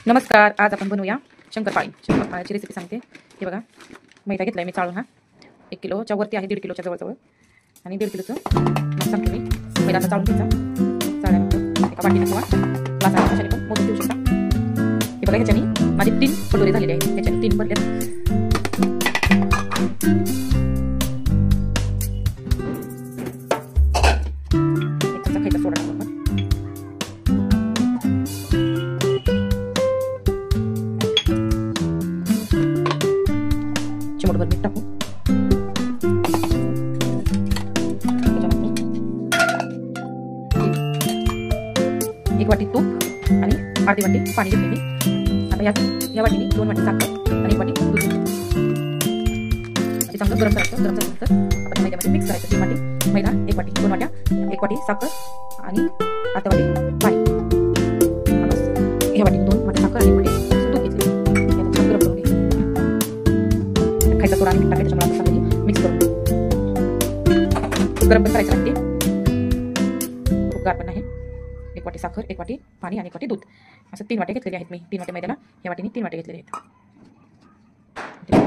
नमस्कार, आज आपण बनवूया शंकरपाळी. शंकरपाळ्याची रेसिपी सांगते. हे बघा, मैदा घेतलाय मी चाळून. 1 किलोच्या वरती आहे, 1.5 किलोच्या जवळजवळ. आणि 1.5 किलोचं सांगते मी. मैदा चाळून घ्यायचा. चाळल्यानंतर एका वाटीने किंवा ग्लासाने कशाने पण मोजून ठेवू शकता. हे बघा, ह्याच्याने माझे 3 कटोरे झालेले आहेत. ह्याच्याने 3 भरले. खायचा सोडा टाकून चिमूटभर मीठ टाकू. एक वाटी तूप आणि अर्धी वाटी पाणी घेतले मी. आता या वाटीने 2 वाटी साखर आणि 1 वाटी दूध घेतले. चांगलं गरम करायचं. गरम झाल्यानंतर आपण मैद्यामध्ये मिक्स करायचं. 3 वाटी मैदा, 1 वाटी, 2 वाट्या, 1 वाटी साखर आणि अर्धा वाटी पाणी. ह्या वाटी 2 वाटी साखर आणि 1 वाटी दूध घेतले. छान गरम करून घ्यायचं. खायचा सोडा आणि मीठ टाकायचं. त्याच्यामुळे आपण चांगली मिक्स करून गरम पण करायचं लागते. खूप गार पण नाही. 1 वाटी साखर, 1 वाटी पाणी आणि 1 वाटी दूध, असं 3 वाटे घेतलेले आहेत मी. 3 वाटे मैद्याला या वाटीने 3 वाटे घेतलेले आहेत.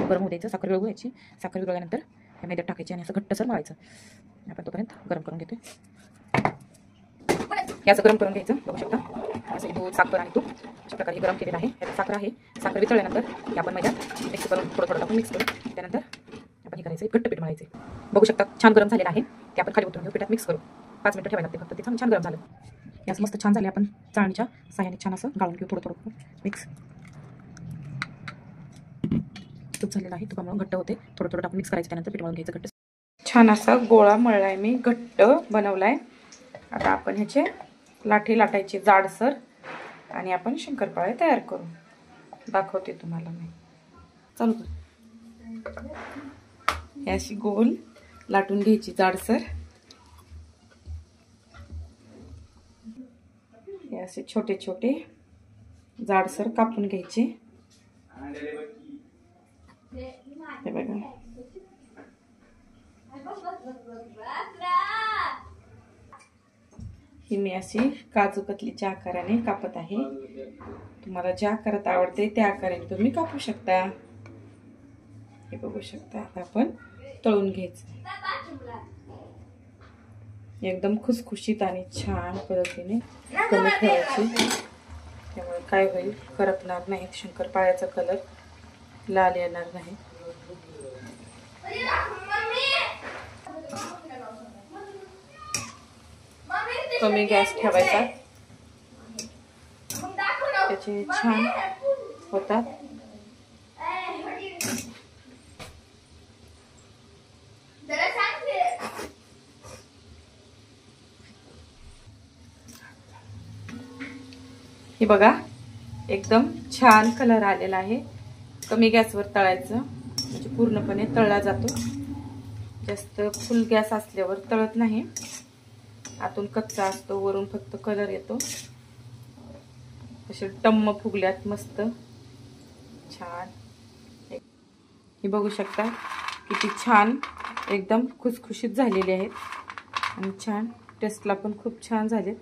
गरम होऊ द्यायचं. साखर विरघळू द्यायची. साखर विरघळल्यानंतर या मैद्यात टाकायची आणि असं घट्टसर मळायचं. आपण तोपर्यंत गरम करून घेतोय. हे असं गरम करून घ्यायचं. बघू शकता, असं दूध, साखर आणि तूप अशा प्रकारे गरम केलेलं आहे. यात साखर आहे. साखर वितळल्यानंतर हे आपण मैद्यात मिक्स करून थोडं टाकून मिक्स करू. त्यानंतर आपण हे करायचं, घट्ट पीठ मळायचं. बघू शकता, छान गरम झालेलं आहे. ते आपण खाली उतरून घेऊ. पिठात मिक्स करू. 5 मिनिटं ठेवायला लागते फक्त. ते छान गरम झालं. याच मस्त छान झाले. आपण चाळणीच्या साह्याने छान असं गाळून घेऊ. थोडं मिक्स. तूप झालेलं आहे. तुपामुळे घट्ट होते. थोडं टाकून मिक्स करायचं. त्यानंतर पीठ मळून घ्यायचं घट्ट. छान असा गोळा मळलाय मी, घट्ट बनवलाय. आता आपण ह्याचे लाठी लाटायचे जाडसर आणि आपण शंकरपाळे तयार करू. दाखवते तुम्हाला मी. चालू कर. हे अशी गोल लाटून घ्यायची जाडसर. हे असे छोटे छोटे जाडसर कापून घ्यायचे. हे बघा, ही मी अशी काजू कतलीच्या आकाराने कापत आहे. तुम्हाला ज्या आकारात आवडते त्या आकाराने तुम्ही कापू शकता. हे बघू शकता. आता आपण तळून घ्यायचं. एकदम खुसखुशीत आणि छान पद्धतीने कमी ठेवायची. त्यामुळे काय होईल, करपणार नाही. शंकरपाळ्याचा कलर लाल येणार नाही. कमी गॅस ठेवायचा. त्याचे छान होतात. हे बघा, एकदम छान कलर आलेला आहे. कमी गॅसवर तळायचं म्हणजे पूर्णपणे तळला जातो. जास्त फुल गॅस असल्यावर तळत नाही. आतून कच्चा असतो, वरून फक्त कलर येतो. असे टम्म फुगल्यात मस्त छान. हे बघू शकता, किती छान एकदम खुसखुशीत झालेले आहेत आणि छान टेस्टला पण खूप छान झालेत.